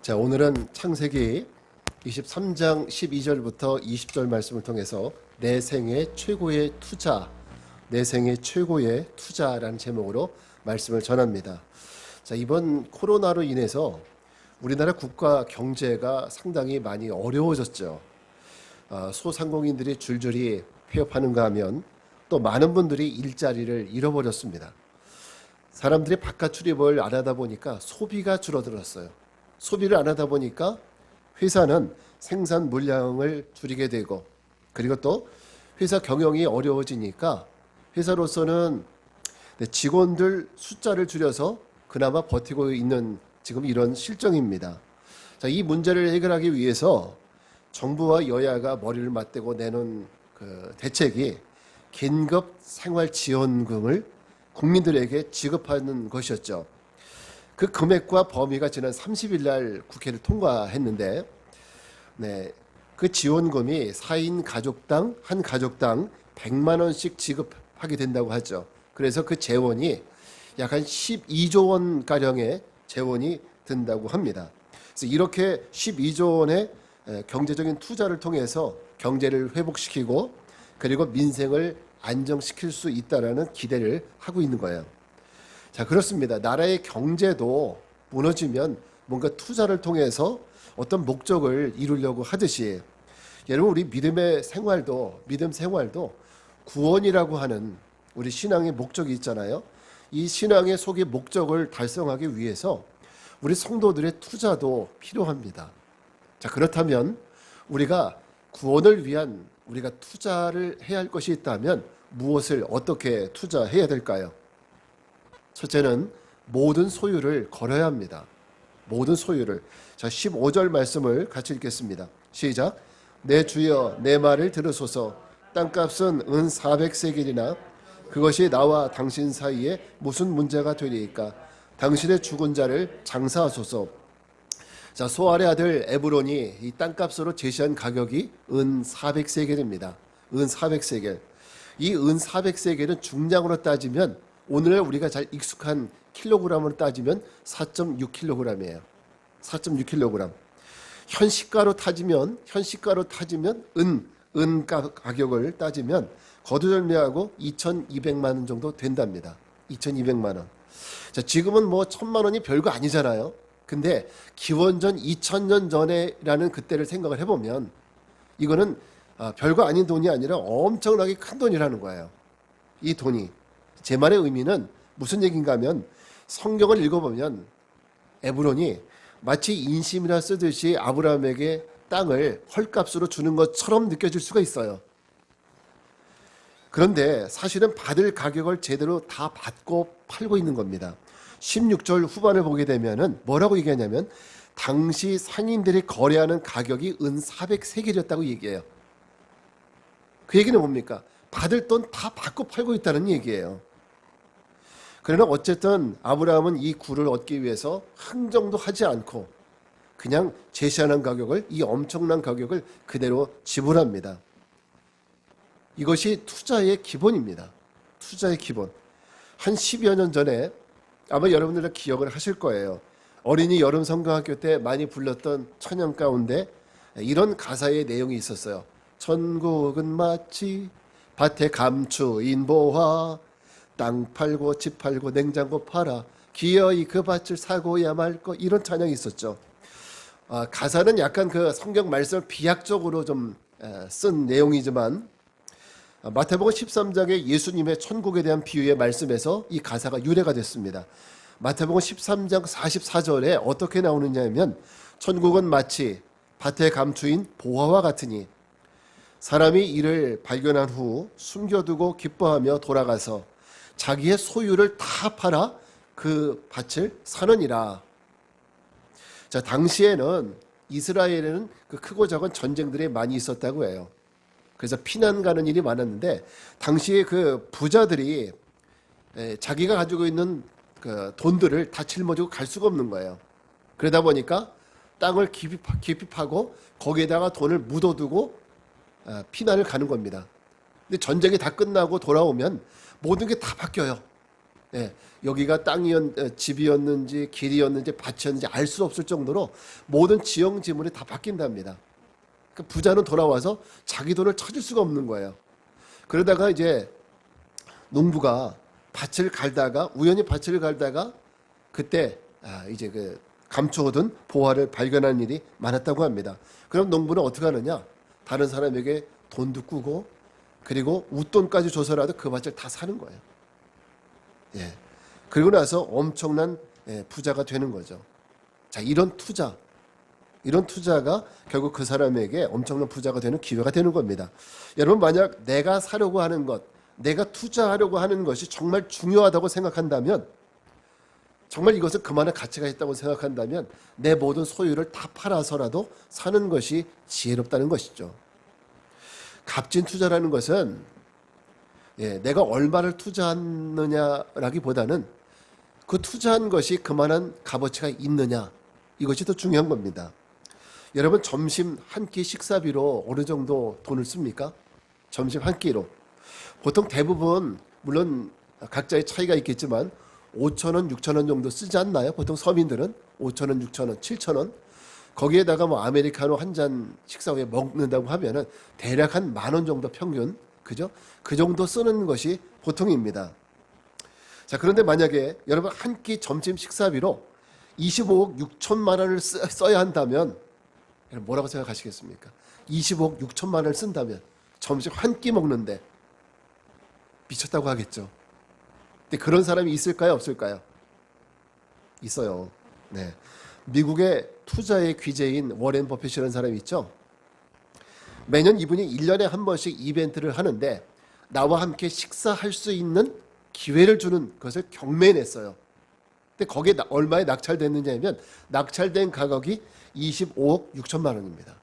자, 오늘은 창세기 23장 12절부터 20절 말씀을 통해서 내 생애 최고의 투자, 내 생애 최고의 투자라는 제목으로 말씀을 전합니다. 자, 이번 코로나로 인해서 우리나라 국가 경제가 상당히 많이 어려워졌죠. 소상공인들이 줄줄이 폐업하는가 하면 또 많은 분들이 일자리를 잃어버렸습니다. 사람들이 바깥 출입을 안 하다 보니까 소비가 줄어들었어요. 소비를 안 하다 보니까 회사는 생산 물량을 줄이게 되고, 그리고 또 회사 경영이 어려워지니까 회사로서는 직원들 숫자를 줄여서 그나마 버티고 있는 지금 이런 실정입니다. 자, 이 문제를 해결하기 위해서 정부와 여야가 머리를 맞대고 내놓은 그 대책이 긴급 생활지원금을 국민들에게 지급하는 것이었죠. 그 금액과 범위가 지난 30일 날 국회를 통과했는데, 그 지원금이 4인 가족당 한 가족당 100만 원씩 지급하게 된다고 하죠. 그래서 그 재원이 약 한 12조 원 가량의 재원이 든다고 합니다. 그래서 이렇게 12조 원의 경제적인 투자를 통해서 경제를 회복시키고 그리고 민생을 안정시킬 수 있다라는 기대를 하고 있는 거예요. 자, 그렇습니다. 나라의 경제도 무너지면 뭔가 투자를 통해서 어떤 목적을 이루려고 하듯이, 여러분, 우리 믿음 생활도 구원이라고 하는 우리 신앙의 목적이 있잖아요. 이 신앙의 속의 목적을 달성하기 위해서 우리 성도들의 투자도 필요합니다. 자, 그렇다면 우리가 구원을 위한 우리가 투자를 해야 할 것이 있다면 무엇을 어떻게 투자해야 될까요? 첫째는 모든 소유를 걸어야 합니다. 모든 소유를. 자, 15절 말씀을 같이 읽겠습니다. 시작. 내 주여 내 말을 들으소서. 땅값은 은 400세겔이나 그것이 나와 당신 사이에 무슨 문제가 되리이까. 당신의 죽은 자를 장사하소서. 자, 소알의 아들 에브론이 이 땅값으로 제시한 가격이 은 400세겔입니다. 은 400세겔. 이 은 400세겔은 중량으로 따지면 오늘 우리가 잘 익숙한 킬로그램으로 따지면 4.6kg이에요. 4.6kg. 현시가로 따지면 은 가격을 따지면 거두절미하고 2,200만 원 정도 된답니다. 2,200만 원. 자, 지금은 뭐 1,000만 원이 별거 아니잖아요. 근데 기원전 2,000년 전에라는 그때를 생각을 해보면 이거는 별거 아닌 돈이 아니라 엄청나게 큰 돈이라는 거예요. 이 돈이. 제 말의 의미는 무슨 얘기인가 하면 성경을 읽어보면 에브론이 마치 인심이라 쓰듯이 아브라함에게 땅을 헐값으로 주는 것처럼 느껴질 수가 있어요. 그런데 사실은 받을 가격을 제대로 다 받고 팔고 있는 겁니다. 16절 후반을 보게 되면은 뭐라고 얘기하냐면 당시 상인들이 거래하는 가격이 은 400세겔이었다고 얘기해요. 그 얘기는 뭡니까? 받을 돈 다 받고 팔고 있다는 얘기예요. 그러나 어쨌든 아브라함은 이 굴을 얻기 위해서 흥정도 하지 않고 그냥 제시하는 가격을, 이 엄청난 가격을 그대로 지불합니다. 이것이 투자의 기본입니다. 투자의 기본. 한 10여 년 전에 아마 여러분들 기억을 하실 거예요. 어린이 여름 성경학교 때 많이 불렀던 찬양 가운데 이런 가사의 내용이 있었어요. 천국은 마치 밭에 감추인 보화, 땅 팔고 집 팔고 냉장고 팔아 기어이 그 밭을 사고야 말 거, 이런 찬양이 있었죠. 가사는 약간 그 성경 말씀을 비약적으로 좀 쓴 내용이지만 마태복음 13장의 예수님의 천국에 대한 비유의 말씀에서 이 가사가 유래가 됐습니다. 마태복음 13장 44절에 어떻게 나오느냐 하면 천국은 마치 밭에 감추인 보화와 같으니 사람이 이를 발견한 후 숨겨두고 기뻐하며 돌아가서 자기의 소유를 다 팔아 그 밭을 사느니라. 자, 당시에는 이스라엘에는 그 크고 작은 전쟁들이 많이 있었다고 해요. 그래서 피난 가는 일이 많았는데 당시에 그 부자들이 자기가 가지고 있는 그 돈들을 다 짊어지고 갈 수가 없는 거예요. 그러다 보니까 땅을 깊이 파고 거기에다가 돈을 묻어두고 피난을 가는 겁니다. 근데 전쟁이 다 끝나고 돌아오면 모든 게 다 바뀌어요. 예, 여기가 집이었는지 길이었는지 밭이었는지 알 수 없을 정도로 모든 지형 지물이 다 바뀐답니다. 그 부자는 돌아와서 자기 돈을 찾을 수가 없는 거예요. 그러다가 이제 농부가 우연히 밭을 갈다가 그때 이제 그 감추어둔 보화를 발견한 일이 많았다고 합니다. 그럼 농부는 어떻게 하느냐? 다른 사람에게 돈도 꾸고 그리고 웃돈까지 줘서라도 그 밭을 다 사는 거예요. 예. 그리고 나서 엄청난 부자가 되는 거죠. 자, 이런 투자가 결국 그 사람에게 엄청난 부자가 되는 기회가 되는 겁니다. 여러분, 만약 내가 사려고 하는 것, 내가 투자하려고 하는 것이 정말 중요하다고 생각한다면, 정말 이것은 그만한 가치가 있다고 생각한다면 내 모든 소유를 다 팔아서라도 사는 것이 지혜롭다는 것이죠. 값진 투자라는 것은 내가 얼마를 투자하느냐라기보다는 그 투자한 것이 그만한 값어치가 있느냐, 이것이 더 중요한 겁니다. 여러분, 점심 한 끼 식사비로 어느 정도 돈을 씁니까? 점심 한 끼로. 보통 대부분, 물론 각자의 차이가 있겠지만 5,000원, 6,000원 정도 쓰지 않나요? 보통 서민들은 5,000원, 6,000원, 7,000원. 거기에다가 뭐 아메리카노 한 잔 식사 후에 먹는다고 하면은 대략 한 10,000원 정도 평균, 그죠? 그 정도 쓰는 것이 보통입니다. 자, 그런데 만약에 여러분 한 끼 점심 식사비로 25억 6천만 원을 써야 한다면 뭐라고 생각하시겠습니까? 25억 6천만 원을 쓴다면 점심 한 끼 먹는데 미쳤다고 하겠죠. 근데 그런 사람이 있을까요? 없을까요? 있어요. 네. 미국의 투자의 귀재인 워렌 버핏이라는 사람이 있죠. 매년 이분이 1년에 한 번씩 이벤트를 하는데 나와 함께 식사할 수 있는 기회를 주는 것을 경매냈어요. 근데 거기에 얼마에 낙찰됐느냐면 낙찰된 가격이 25억 6천만 원입니다.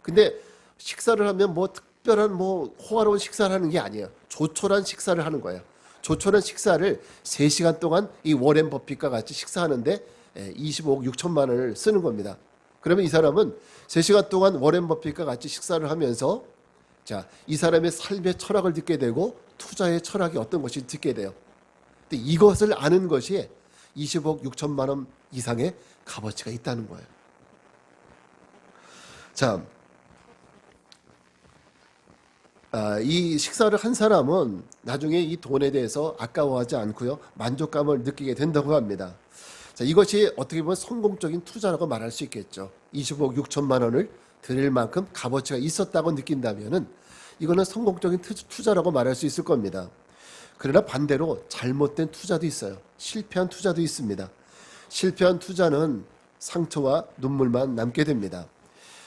근데 식사를 하면 뭐 특별한 뭐 호화로운 식사를 하는 게 아니에요. 조촐한 식사를 하는 거예요. 조촐한 식사를 3시간 동안 이 워렌 버핏과 같이 식사하는데 25억 6천만 원을 쓰는 겁니다. 그러면 이 사람은 3시간 동안 워렌 버핏과 같이 식사를 하면서 자, 이 사람의 삶의 철학을 듣게 되고 투자의 철학이 어떤 것인지 듣게 돼요. 근데 이것을 아는 것이 20억 6천만 원 이상의 값어치가 있다는 거예요. 자, 이 식사를 한 사람은 나중에 이 돈에 대해서 아까워하지 않고요, 만족감을 느끼게 된다고 합니다. 자, 이것이 어떻게 보면 성공적인 투자라고 말할 수 있겠죠. 25억 6천만 원을 드릴 만큼 값어치가 있었다고 느낀다면은 이거는 성공적인 투자라고 말할 수 있을 겁니다. 그러나 반대로 잘못된 투자도 있어요. 실패한 투자도 있습니다. 실패한 투자는 상처와 눈물만 남게 됩니다.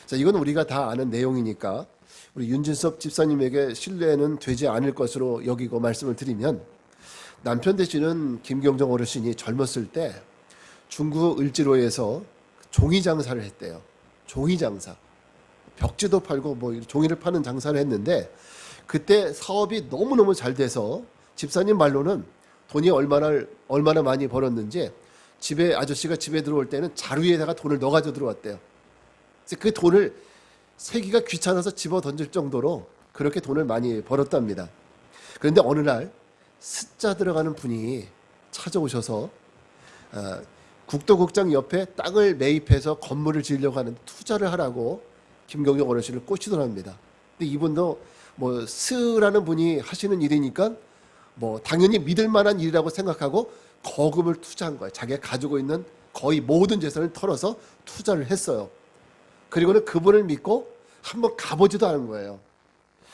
자, 이건 우리가 다 아는 내용이니까 우리 윤진섭 집사님에게 신뢰는 되지 않을 것으로 여기고 말씀을 드리면, 남편 되시는 김경정 어르신이 젊었을 때 중국 을지로에서 종이 장사를 했대요. 종이 장사. 벽지도 팔고 뭐 종이를 파는 장사를 했는데 그때 사업이 너무너무 잘 돼서 집사님 말로는 돈이 얼마나 많이 벌었는지 아저씨가 집에 들어올 때는 자루에다가 돈을 넣어가지고 들어왔대요. 그래서 그 돈을 세기가 귀찮아서 집어 던질 정도로 그렇게 돈을 많이 벌었답니다. 그런데 어느 날 숫자 들어가는 분이 찾아오셔서 국도국장 옆에 땅을 매입해서 건물을 지으려고 하는 투자를 하라고 김경영 어르신을 꼬시더랍니다. 근데 이분도 뭐 스라는 분이 하시는 일이니까 뭐 당연히 믿을 만한 일이라고 생각하고 거금을 투자한 거예요. 자기가 가지고 있는 거의 모든 재산을 털어서 투자를 했어요. 그리고는 그분을 믿고 한번 가보지도 않은 거예요.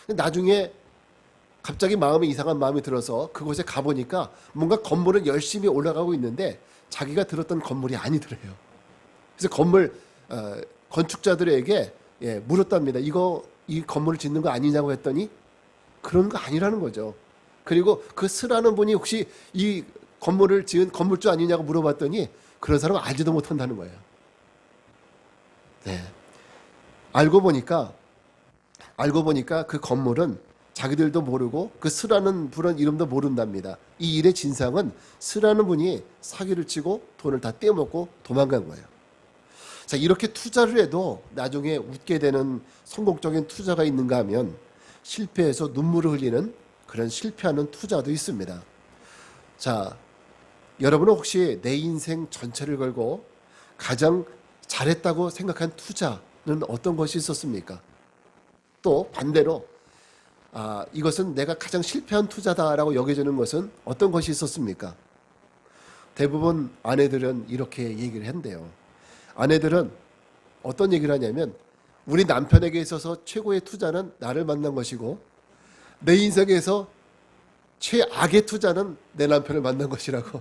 나중에 갑자기 이상한 마음이 들어서 그곳에 가보니까 뭔가 건물은 열심히 올라가고 있는데 자기가 들었던 건물이 아니더래요. 그래서 건축자들에게 물었답니다. 이 건물을 짓는 거 아니냐고 했더니 그런 거 아니라는 거죠. 그리고 그 스라는 분이 혹시 이 건물을 지은 건물주 아니냐고 물어봤더니 그런 사람은 알지도 못한다는 거예요. 네. 알고 보니까 그 건물은 자기들도 모르고 그 스라는 분은 이름도 모른답니다. 이 일의 진상은 스라는 분이 사기를 치고 돈을 다 떼어먹고 도망간 거예요. 자, 이렇게 투자를 해도 나중에 웃게 되는 성공적인 투자가 있는가 하면 실패해서 눈물을 흘리는 그런 실패하는 투자도 있습니다. 자, 여러분은 혹시 내 인생 전체를 걸고 가장 잘했다고 생각한 투자는 어떤 것이 있었습니까? 또 반대로 이것은 내가 가장 실패한 투자다라고 여겨지는 것은 어떤 것이 있었습니까? 대부분 아내들은 이렇게 얘기를 한대요. 아내들은 어떤 얘기를 하냐면 우리 남편에게 있어서 최고의 투자는 나를 만난 것이고 내 인생에서 최악의 투자는 내 남편을 만난 것이라고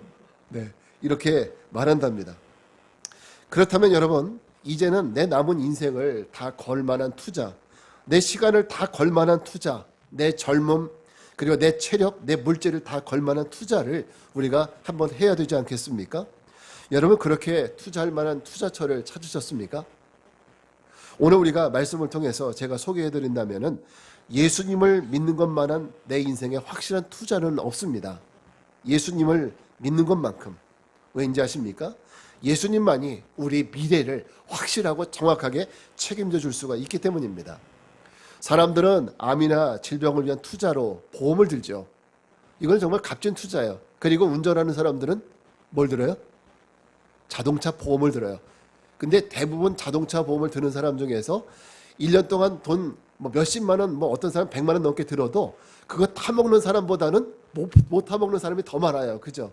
네, 이렇게 말한답니다. 그렇다면 여러분, 이제는 내 남은 인생을 다 걸 만한 투자, 내 시간을 다 걸 만한 투자, 내 젊음, 그리고 내 체력, 내 물질을 다 걸 만한 투자를 우리가 한번 해야 되지 않겠습니까? 여러분, 그렇게 투자할 만한 투자처를 찾으셨습니까? 오늘 우리가 말씀을 통해서 제가 소개해 드린다면은 예수님을 믿는 것만한 내 인생에 확실한 투자는 없습니다. 예수님을 믿는 것만큼. 왠지 아십니까? 예수님만이 우리 미래를 확실하고 정확하게 책임져 줄 수가 있기 때문입니다. 사람들은 암이나 질병을 위한 투자로 보험을 들죠. 이건 정말 값진 투자예요. 그리고 운전하는 사람들은 뭘 들어요? 자동차 보험을 들어요. 근데 대부분 자동차 보험을 드는 사람 중에서 1년 동안 돈 몇십만 원, 어떤 사람 100만 원 넘게 들어도 그거 타먹는 사람보다는 못 타먹는 사람이 더 많아요. 그죠?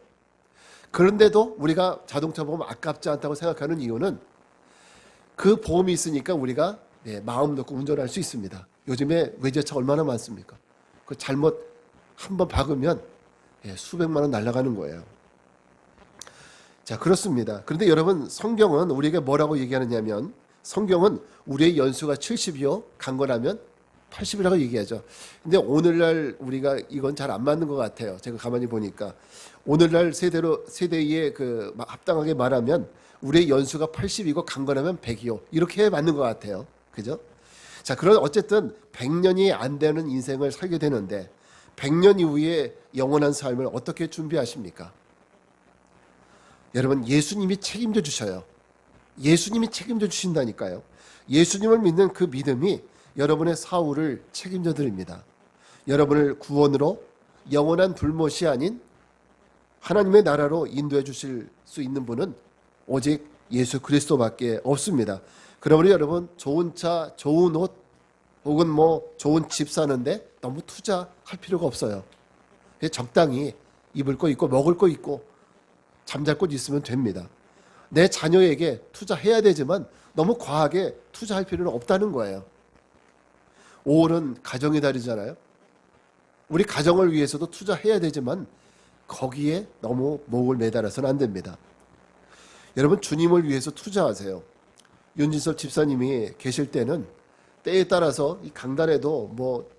그런데도 우리가 자동차 보험 아깝지 않다고 생각하는 이유는 그 보험이 있으니까 우리가 마음 놓고 운전할 수 있습니다. 요즘에 외제차 얼마나 많습니까? 그 잘못 한번 박으면 수백만 원 날아가는 거예요. 자, 그렇습니다. 그런데 여러분, 성경은 우리에게 뭐라고 얘기하느냐면 성경은 우리의 연수가 70이요 강건하면 80이라고 얘기하죠. 근데 오늘날 우리가 이건 잘 안 맞는 것 같아요. 제가 가만히 보니까 오늘날 세대에 합당하게 말하면 우리의 연수가 80이고 강건하면 100이요. 이렇게 맞는 것 같아요. 그죠? 자, 그런 어쨌든 100년이 안 되는 인생을 살게 되는데 100년 이후에 영원한 삶을 어떻게 준비하십니까? 여러분, 예수님이 책임져 주셔요. 예수님이 책임져 주신다니까요. 예수님을 믿는 그 믿음이 여러분의 사후를 책임져 드립니다. 여러분을 구원으로 영원한 불못이 아닌 하나님의 나라로 인도해 주실 수 있는 분은 오직 예수 그리스도밖에 없습니다. 그러므로 여러분, 좋은 차, 좋은 옷 혹은 좋은 집 사는데 너무 투자할 필요가 없어요. 적당히 입을 거 있고 먹을 거 있고 잠잘 곳 있으면 됩니다. 내 자녀에게 투자해야 되지만 너무 과하게 투자할 필요는 없다는 거예요. 5월은 가정의 달이잖아요. 우리 가정을 위해서도 투자해야 되지만 거기에 너무 목을 매달아서는 안 됩니다. 여러분, 주님을 위해서 투자하세요. 윤진섭 집사님이 계실 때는 때에 따라서 이 강단에도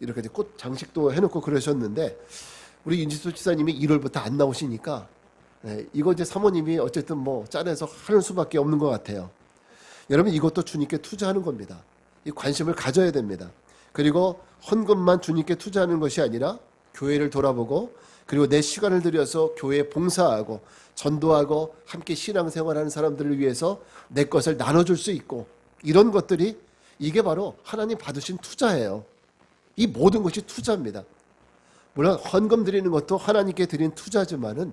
이렇게 꽃 장식도 해놓고 그러셨는데 우리 윤진섭 집사님이 1월부터 안 나오시니까 이거 이제 사모님이 어쨌든 짜내서 하는 수밖에 없는 것 같아요. 여러분, 이것도 주님께 투자하는 겁니다. 이 관심을 가져야 됩니다. 그리고 헌금만 주님께 투자하는 것이 아니라 교회를 돌아보고 그리고 내 시간을 들여서 교회에 봉사하고 전도하고 함께 신앙생활하는 사람들을 위해서 내 것을 나눠줄 수 있고 이런 것들이 이게 바로 하나님 받으신 투자예요. 이 모든 것이 투자입니다. 물론 헌금 드리는 것도 하나님께 드린 투자지만은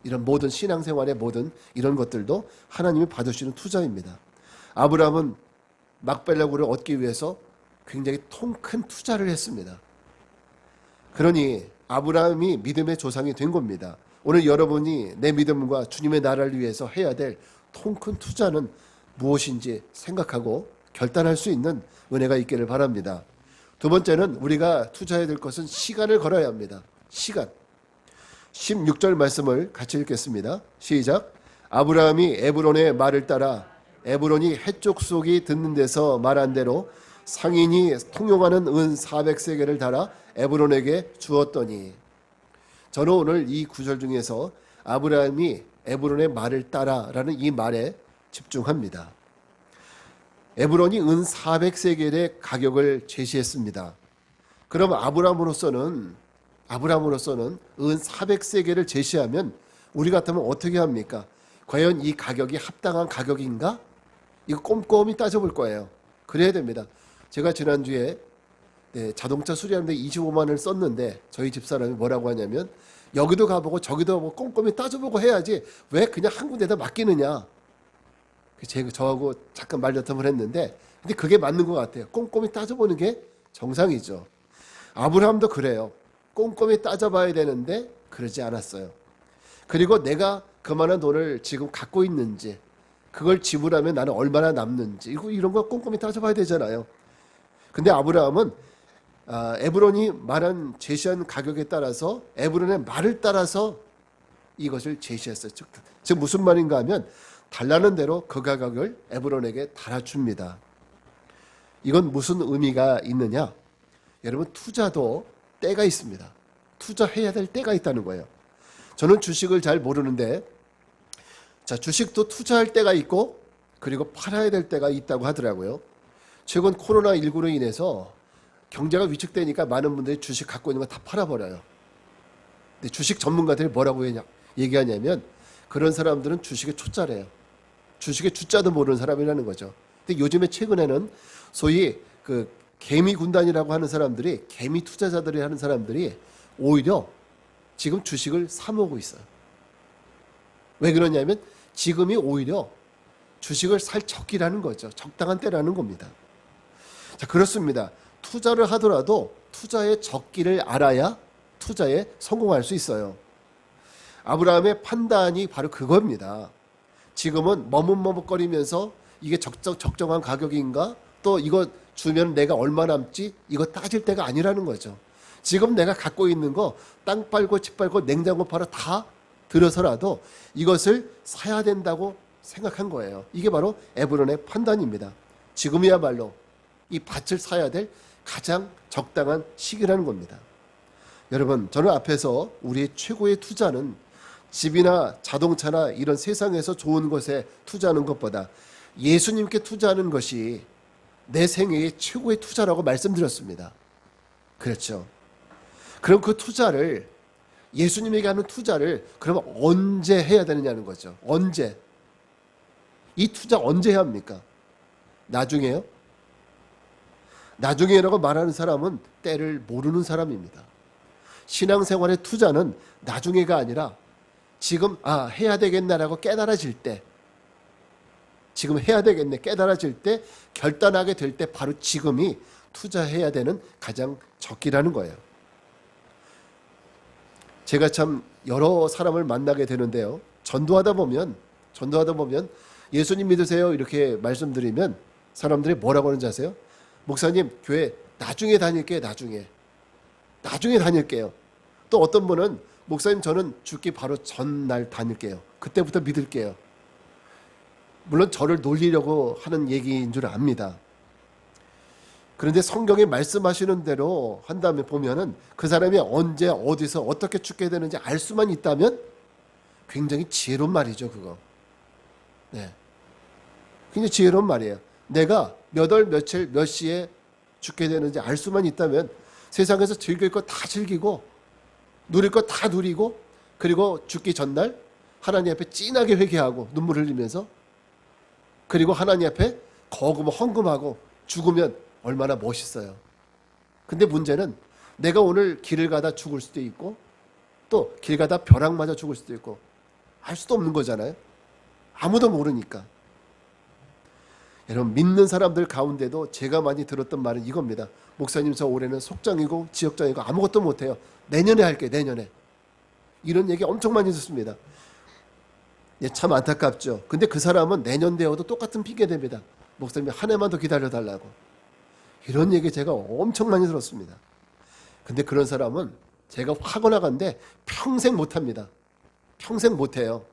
이런 모든 신앙생활의 모든 이런 것들도 하나님이 받으시는 투자입니다. 아브라함은 막벨라굴을 얻기 위해서 굉장히 통 큰 투자를 했습니다. 그러니 아브라함이 믿음의 조상이 된 겁니다. 오늘 여러분이 내 믿음과 주님의 나라를 위해서 해야 될 통 큰 투자는 무엇인지 생각하고 결단할 수 있는 은혜가 있기를 바랍니다. 두 번째는 우리가 투자해야 될 것은 시간을 걸어야 합니다. 시간. 16절 말씀을 같이 읽겠습니다. 시작. 아브라함이 에브론의 말을 따라 에브론이 해쪽 속이 듣는 데서 말한 대로 상인이 통용하는 은 400세겔을 달아 에브론에게 주었더니, 저는 오늘 이 구절 중에서 아브라함이 에브론의 말을 따라라는 이 말에 집중합니다. 에브론이 은 400세겔의 가격을 제시했습니다. 그럼 아브라함으로서는 은 400세겔을 제시하면 우리 같으면 어떻게 합니까? 과연 이 가격이 합당한 가격인가? 이거 꼼꼼히 따져볼 거예요. 그래야 됩니다. 제가 지난주에 자동차 수리하는데 25만 원을 썼는데 저희 집사람이 뭐라고 하냐면 여기도 가보고 저기도 가보고 꼼꼼히 따져보고 해야지 왜 그냥 한 군데다 맡기느냐. 저하고 잠깐 말다툼을 했는데 근데 그게 맞는 것 같아요. 꼼꼼히 따져보는 게 정상이죠. 아브라함도 그래요. 꼼꼼히 따져봐야 되는데 그러지 않았어요. 그리고 내가 그만한 돈을 지금 갖고 있는지 그걸 지불하면 나는 얼마나 남는지 이런 거 꼼꼼히 따져봐야 되잖아요. 근데 아브라함은 에브론이 말한 제시한 가격에 따라서 에브론의 말을 따라서 이것을 제시했어요. 즉 무슨 말인가 하면 달라는 대로 그 가격을 에브론에게 달아줍니다. 이건 무슨 의미가 있느냐? 여러분 투자도 때가 있습니다. 투자해야 될 때가 있다는 거예요. 저는 주식을 잘 모르는데 주식도 투자할 때가 있고 그리고 팔아야 될 때가 있다고 하더라고요. 최근 코로나19로 인해서 경제가 위축되니까 많은 분들이 주식 갖고 있는 거 다 팔아버려요. 근데 주식 전문가들이 뭐라고 얘기하냐면 그런 사람들은 주식의 초짜래요. 주식의 주자도 모르는 사람이라는 거죠. 근데 요즘에 최근에는 소위 그 개미 군단이라고 하는 사람들이 개미 투자자들이 하는 사람들이 오히려 지금 주식을 사모으고 있어요. 왜 그러냐면 지금이 오히려 주식을 살 적기라는 거죠. 적당한 때라는 겁니다. 자, 그렇습니다. 투자를 하더라도 투자의 적기를 알아야 투자에 성공할 수 있어요. 아브라함의 판단이 바로 그겁니다. 지금은 머뭇머뭇거리면서 이게 적정한 가격인가? 또 이거 주면 내가 얼마 남지? 이거 따질 때가 아니라는 거죠. 지금 내가 갖고 있는 거 땅 팔고 집 팔고 냉장고 팔아 다 들어서라도 이것을 사야 된다고 생각한 거예요. 이게 바로 에브론의 판단입니다. 지금이야말로 이 밭을 사야 될 가장 적당한 시기라는 겁니다. 여러분, 저는 앞에서 우리의 최고의 투자는 집이나 자동차나 이런 세상에서 좋은 것에 투자하는 것보다 예수님께 투자하는 것이 내 생애의 최고의 투자라고 말씀드렸습니다. 그렇죠. 그럼 그 투자를 예수님에게 하는 투자를 그러면 언제 해야 되느냐는 거죠. 언제? 이 투자 언제 해야 합니까? 나중에요? 나중에라고 말하는 사람은 때를 모르는 사람입니다. 신앙생활의 투자는 나중에가 아니라 지금 해야 되겠나라고 깨달아질 때, 지금 해야 되겠네 깨달아질 때, 결단하게 될 때 바로 지금이 투자해야 되는 가장 적기라는 거예요. 제가 참 여러 사람을 만나게 되는데요. 전도하다 보면 예수님 믿으세요 이렇게 말씀드리면 사람들이 뭐라고 하는지 아세요? 목사님 교회 나중에 다닐게요. 나중에 다닐게요. 또 어떤 분은 목사님 저는 죽기 바로 전날 다닐게요. 그때부터 믿을게요. 물론 저를 놀리려고 하는 얘기인 줄 압니다. 그런데 성경에 말씀하시는 대로 한다면 보면은 그 사람이 언제 어디서 어떻게 죽게 되는지 알 수만 있다면 굉장히 지혜로운 말이죠. 그거. 네. 굉장히 지혜로운 말이에요. 내가 몇 월 며칠 몇 시에 죽게 되는지 알 수만 있다면 세상에서 즐길 거 다 즐기고 누릴 거 다 누리고 그리고 죽기 전날 하나님 앞에 진하게 회개하고 눈물 흘리면서 그리고 하나님 앞에 헌금하고 죽으면 얼마나 멋있어요. 근데 문제는 내가 오늘 길을 가다 죽을 수도 있고 또 길 가다 벼락 맞아 죽을 수도 있고 알 수도 없는 거잖아요. 아무도 모르니까. 여러분 믿는 사람들 가운데도 제가 많이 들었던 말은 이겁니다. 목사님 저 올해는 속장이고 지역장이고 아무것도 못해요. 내년에 할게요. 내년에. 이런 얘기 엄청 많이 듣습니다. 예, 참 안타깝죠. 근데 그 사람은 내년 되어도 똑같은 핑계 댑니다. 목사님이 한 해만 더 기다려달라고. 이런 얘기 제가 엄청 많이 들었습니다. 근데 그런 사람은 제가 화가 나간데 평생 못합니다. 평생 못해요.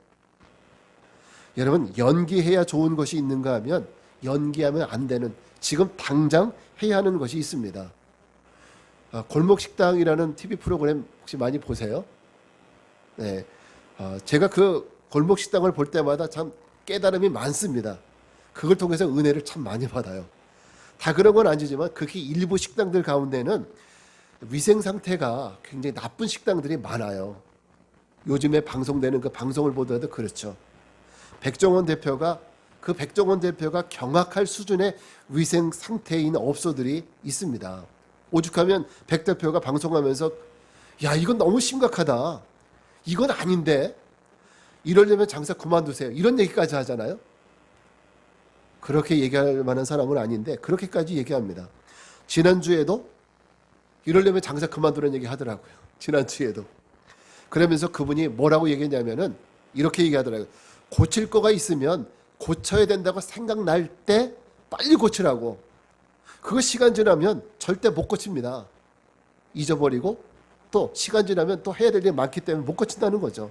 여러분 연기해야 좋은 것이 있는가 하면 연기하면 안 되는 지금 당장 해야 하는 것이 있습니다. 골목식당이라는 TV 프로그램 혹시 많이 보세요? 네, 제가 그 골목식당을 볼 때마다 참 깨달음이 많습니다. 그걸 통해서 은혜를 참 많이 받아요. 다 그런 건 아니지만 극히 일부 식당들 가운데는 위생 상태가 굉장히 나쁜 식당들이 많아요. 요즘에 방송되는 그 방송을 보더라도 그렇죠. 백종원 대표가 경악할 수준의 위생 상태인 업소들이 있습니다. 오죽하면 백 대표가 방송하면서 야 이건 너무 심각하다. 이건 아닌데 이러려면 장사 그만두세요. 이런 얘기까지 하잖아요. 그렇게 얘기할 만한 사람은 아닌데 그렇게까지 얘기합니다. 지난주에도 이러려면 장사 그만두라는 얘기 하더라고요. 지난주에도. 그러면서 그분이 뭐라고 얘기했냐면은 이렇게 얘기하더라고요. 고칠 거가 있으면 고쳐야 된다고 생각날 때 빨리 고치라고. 그거 시간 지나면 절대 못 고칩니다. 잊어버리고 또 시간 지나면 또 해야 될 일이 많기 때문에 못 고친다는 거죠.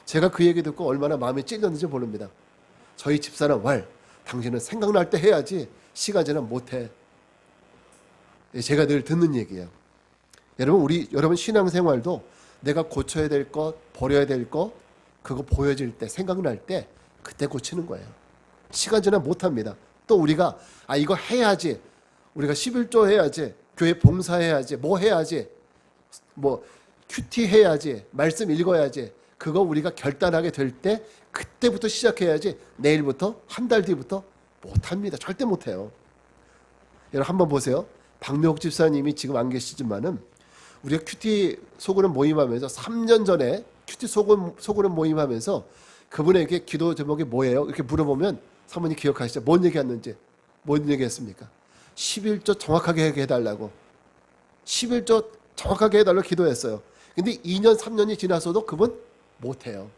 제가 그 얘기 듣고 얼마나 마음이 찔렸는지 모릅니다. 저희 집사람 당신은 생각날 때 해야지 시간 지나면 못해. 제가 늘 듣는 얘기예요. 여러분 신앙생활도 내가 고쳐야 될 것, 버려야 될 것, 그거 보여질 때, 생각날 때 그때 고치는 거예요. 시간 지나면 못합니다. 또 우리가 이거 해야지, 우리가 11조 해야지, 교회 봉사해야지, 뭐 해야지, 뭐 큐티 해야지, 말씀 읽어야지, 그거 우리가 결단하게 될 때 그때부터 시작해야지 내일부터 한 달 뒤부터 못합니다. 절대 못해요. 여러분 한번 보세요. 박명욱 집사님이 지금 안 계시지만은 우리가 큐티 소그룹 모임하면서 3년 전에 큐티 소그룹 모임하면서 그분에게 기도 제목이 뭐예요? 이렇게 물어보면 사모님 기억하시죠? 뭔 얘기했는지. 뭔 얘기했습니까? 11조 정확하게 해달라고. 11조 정확하게 해달라고 기도했어요. 근데 2년 3년이 지나서도 그분 못해요.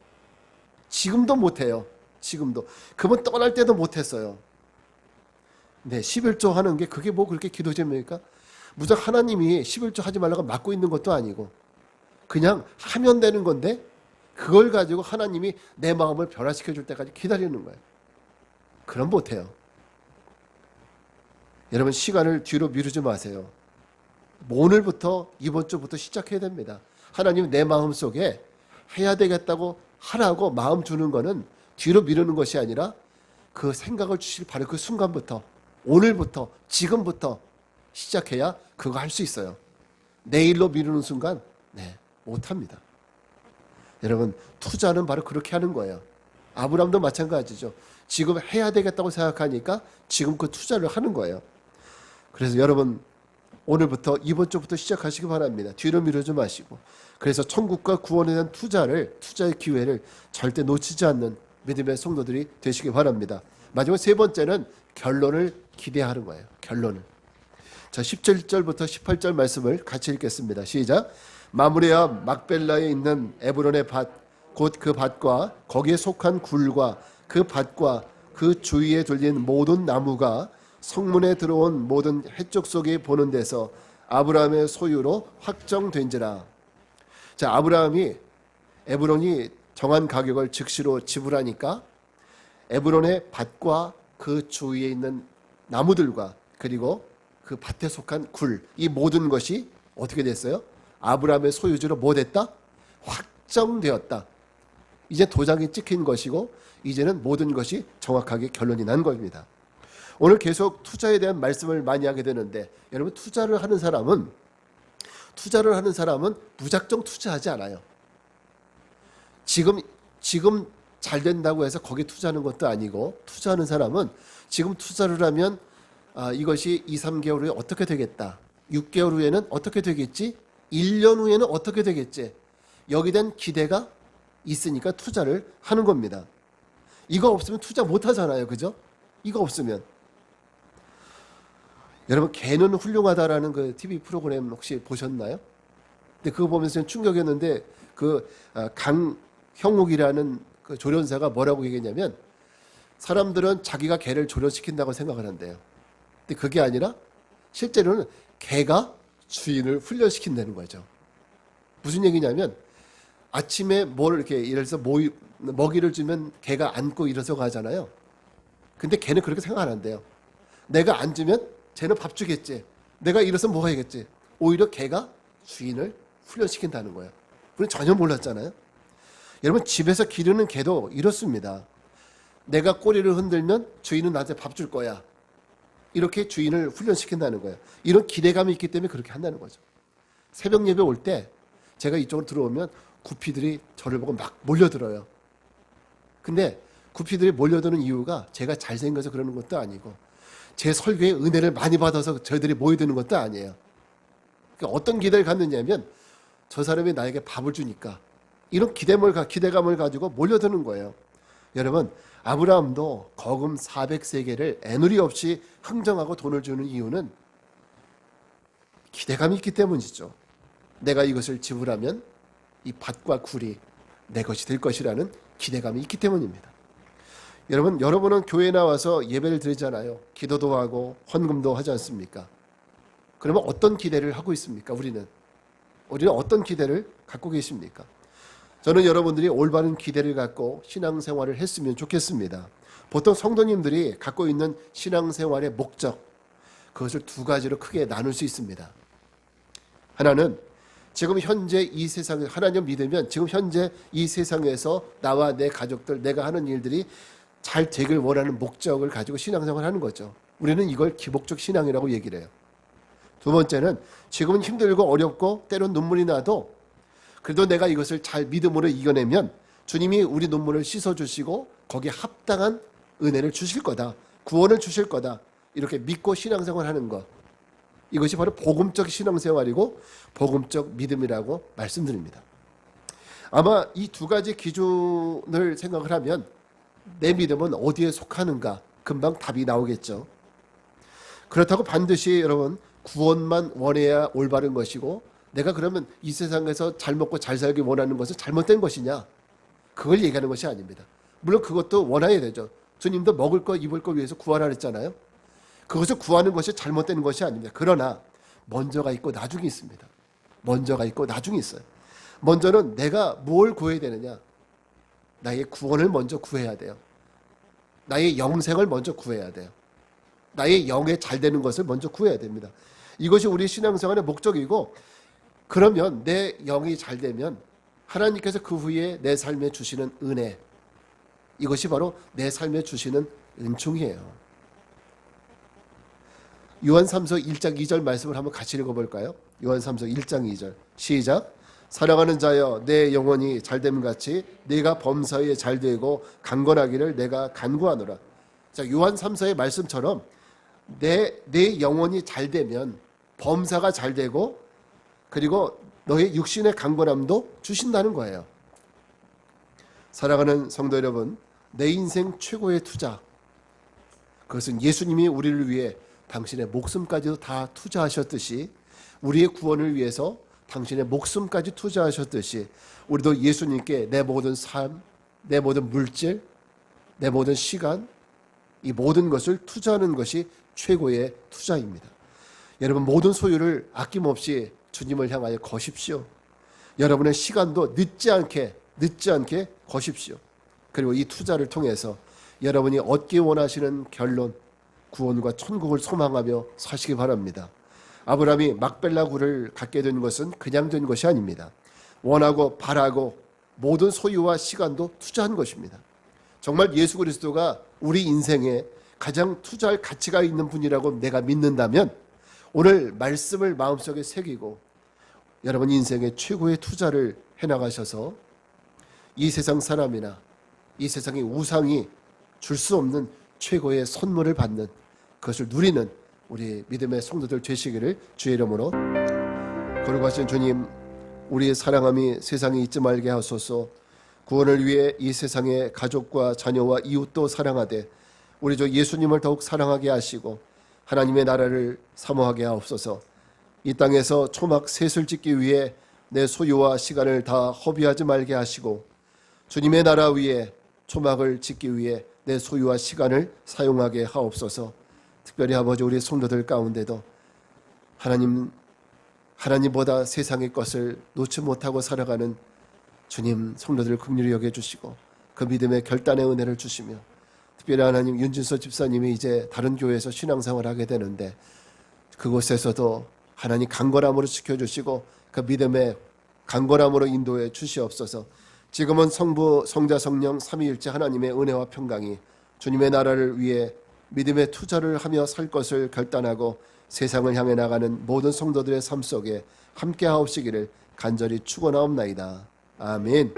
지금도 못해요. 지금도. 그분 떠날 때도 못했어요. 네, 11조 하는 게 그게 뭐 그렇게 기도 제목입니까? 무조건 하나님이 11조 하지 말라고 막고 있는 것도 아니고 그냥 하면 되는 건데 그걸 가지고 하나님이 내 마음을 변화시켜 줄 때까지 기다리는 거예요. 그럼 못해요. 여러분 시간을 뒤로 미루지 마세요. 오늘부터 이번 주부터 시작해야 됩니다. 하나님 내 마음속에 해야 되겠다고 하라고 마음 주는 거는 뒤로 미루는 것이 아니라 그 생각을 주실 바로 그 순간부터 오늘부터 지금부터 시작해야 그거 할 수 있어요. 내일로 미루는 순간 못합니다. 여러분 투자는 바로 그렇게 하는 거예요. 아브라함도 마찬가지죠. 지금 해야 되겠다고 생각하니까 지금 그 투자를 하는 거예요. 그래서 여러분 오늘부터 이번 주부터 시작하시기 바랍니다. 뒤로 미루지 마시고. 그래서 천국과 구원에 대한 투자의 기회를 절대 놓치지 않는 믿음의 성도들이 되시기 바랍니다. 마지막 세 번째는 결론을 기대하는 거예요. 결론을. 자, 17절부터 18절 말씀을 같이 읽겠습니다. 시작. 마므레와 막벨라에 있는 에브론의 밭, 곧 그 밭과 거기에 속한 굴과 그 밭과 그 주위에 둘린 모든 나무가 성문에 들어온 모든 해쪽 속에 보는 데서 아브라함의 소유로 확정된지라. 자, 에브론이 정한 가격을 즉시로 지불하니까 에브론의 밭과 그 주위에 있는 나무들과 그리고 그 밭에 속한 굴, 이 모든 것이 어떻게 됐어요? 아브라함의 소유주로 뭐 됐다? 확정되었다. 이제 도장이 찍힌 것이고 이제는 모든 것이 정확하게 결론이 난 겁니다. 오늘 계속 투자에 대한 말씀을 많이 하게 되는데 여러분 투자를 하는 사람은 무작정 투자하지 않아요. 지금 잘 된다고 해서 거기에 투자하는 것도 아니고 투자하는 사람은 지금 투자를 하면 이것이 2, 3개월 후에 어떻게 되겠다. 6개월 후에는 어떻게 되겠지? 1년 후에는 어떻게 되겠지? 여기에 대한 기대가 있으니까 투자를 하는 겁니다. 이거 없으면 투자 못 하잖아요. 그죠? 이거 없으면. 여러분 개는 훌륭하다라는 그 TV 프로그램 혹시 보셨나요? 근데 그거 보면서 충격이었는데 그 강형욱이라는 그 조련사가 뭐라고 얘기했냐면 사람들은 자기가 개를 조련시킨다고 생각을 한대요. 근데 그게 아니라 실제로는 개가 주인을 훈련시킨다는 거죠. 무슨 얘기냐면 아침에 뭘 이렇게 예를 들어서 먹이를 주면 개가 앉고 일어서 가잖아요. 근데 개는 그렇게 생각 안 한대요. 내가 앉으면 쟤는 밥 주겠지. 내가 일어서 뭐 해야겠지. 오히려 개가 주인을 훈련시킨다는 거예요. 우리는 전혀 몰랐잖아요. 여러분 집에서 기르는 개도 이렇습니다. 내가 꼬리를 흔들면 주인은 나한테 밥 줄 거야. 이렇게 주인을 훈련시킨다는 거예요. 이런 기대감이 있기 때문에 그렇게 한다는 거죠. 새벽 예배 올 때 제가 이쪽으로 들어오면 구피들이 저를 보고 막 몰려들어요. 근데 구피들이 몰려드는 이유가 제가 잘생겨서 그러는 것도 아니고 제 설교에 은혜를 많이 받아서 저희들이 모여드는 것도 아니에요. 그러니까 어떤 기대를 갖느냐면 저 사람이 나에게 밥을 주니까 이런 기대감을 가지고 몰려드는 거예요. 여러분, 아브라함도 거금 400세겔을 애누리 없이 흥정하고 돈을 주는 이유는 기대감이 있기 때문이죠. 내가 이것을 지불하면 이 밭과 굴이 내 것이 될 것이라는 기대감이 있기 때문입니다. 여러분은 교회에 나와서 예배를 드리잖아요. 기도도 하고 헌금도 하지 않습니까? 그러면 어떤 기대를 하고 있습니까? 우리는 어떤 기대를 갖고 계십니까? 저는 여러분들이 올바른 기대를 갖고 신앙생활을 했으면 좋겠습니다. 보통 성도님들이 갖고 있는 신앙생활의 목적, 그것을 두 가지로 크게 나눌 수 있습니다. 하나는 지금 현재 이 세상에 하나님 믿으면 지금 현재 이 세상에서 나와 내 가족들, 내가 하는 일들이 잘 되길 원하는 목적을 가지고 신앙생활을 하는 거죠. 우리는 이걸 기복적 신앙이라고 얘기를 해요. 두 번째는 지금은 힘들고 어렵고 때론 눈물이 나도 그래도 내가 이것을 잘 믿음으로 이겨내면 주님이 우리 눈물을 씻어주시고 거기에 합당한 은혜를 주실 거다. 구원을 주실 거다. 이렇게 믿고 신앙생활하는 것. 이것이 바로 복음적 신앙생활이고 복음적 믿음이라고 말씀드립니다. 아마 이 두 가지 기준을 생각을 하면 내 믿음은 어디에 속하는가 금방 답이 나오겠죠. 그렇다고 반드시 여러분 구원만 원해야 올바른 것이고 내가 그러면 이 세상에서 잘 먹고 잘 살기 원하는 것은 잘못된 것이냐? 그걸 얘기하는 것이 아닙니다. 물론 그것도 원해야 되죠. 주님도 먹을 거 입을 거 위해서 구하라 했잖아요. 그것을 구하는 것이 잘못된 것이 아닙니다. 그러나 먼저가 있고 나중이 있습니다. 먼저가 있고 나중이 있어요. 먼저는 내가 뭘 구해야 되느냐? 나의 구원을 먼저 구해야 돼요. 나의 영생을 먼저 구해야 돼요. 나의 영에 잘 되는 것을 먼저 구해야 됩니다. 이것이 우리 신앙생활의 목적이고 그러면 내 영이 잘 되면 하나님께서 그 후에 내 삶에 주시는 은혜, 이것이 바로 내 삶에 주시는 은총이에요. 요한3서 1장 2절 말씀을 한번 같이 읽어볼까요? 요한3서 1장 2절 시작. 사랑하는 자여 내 영혼이 잘됨 같이 네가 범사에 잘되고 강건하기를 내가 간구하노라. 자, 요한3서의 말씀처럼 내 영혼이 잘되면 범사가 잘되고 그리고 너의 육신의 강건함도 주신다는 거예요. 사랑하는 성도 여러분, 내 인생 최고의 투자, 그것은 예수님이 우리를 위해 당신의 목숨까지도 다 투자하셨듯이 우리의 구원을 위해서 당신의 목숨까지 투자하셨듯이 우리도 예수님께 내 모든 삶, 내 모든 물질, 내 모든 시간, 이 모든 것을 투자하는 것이 최고의 투자입니다. 여러분 모든 소유를 아낌없이 주님을 향하여 거십시오. 여러분의 시간도 늦지 않게 거십시오. 그리고 이 투자를 통해서 여러분이 얻기 원하시는 결론, 구원과 천국을 소망하며 사시기 바랍니다. 아브라함이 막벨라 굴을 갖게 된 것은 그냥 된 것이 아닙니다. 원하고 바라고 모든 소유와 시간도 투자한 것입니다. 정말 예수 그리스도가 우리 인생에 가장 투자할 가치가 있는 분이라고 내가 믿는다면 오늘 말씀을 마음속에 새기고 여러분 인생의 최고의 투자를 해나가셔서 이 세상 사람이나 이 세상의 우상이 줄 수 없는 최고의 선물을 받는 그것을 누리는 우리 믿음의 성도들 되시기를 주의 이름으로 거룩하신 주님, 우리의 사랑함이 세상에 있지 말게 하소서. 구원을 위해 이 세상의 가족과 자녀와 이웃도 사랑하되 우리 주 예수님을 더욱 사랑하게 하시고 하나님의 나라를 사모하게 하옵소서. 이 땅에서 초막 셋을 짓기 위해 내 소유와 시간을 다 허비하지 말게 하시고 주님의 나라 위에 초막을 짓기 위해 내 소유와 시간을 사용하게 하옵소서. 특별히 아버지 우리 성도들 가운데도 하나님보다 세상의 것을 놓지 못하고 살아가는 주님 성도들을 긍휼히 여겨주시고 그 믿음의 결단의 은혜를 주시며 특별히 하나님 윤진서 집사님이 이제 다른 교회에서 신앙생활을 하게 되는데 그곳에서도 하나님 강건함으로 지켜주시고 그 믿음의 강건함으로 인도해 주시옵소서. 지금은 성부, 성자, 성령, 삼위일체 하나님의 은혜와 평강이 주님의 나라를 위해 믿음의 투자를 하며 살 것을 결단하고 세상을 향해 나가는 모든 성도들의 삶 속에 함께 하옵시기를 간절히 축원하옵나이다. 아멘.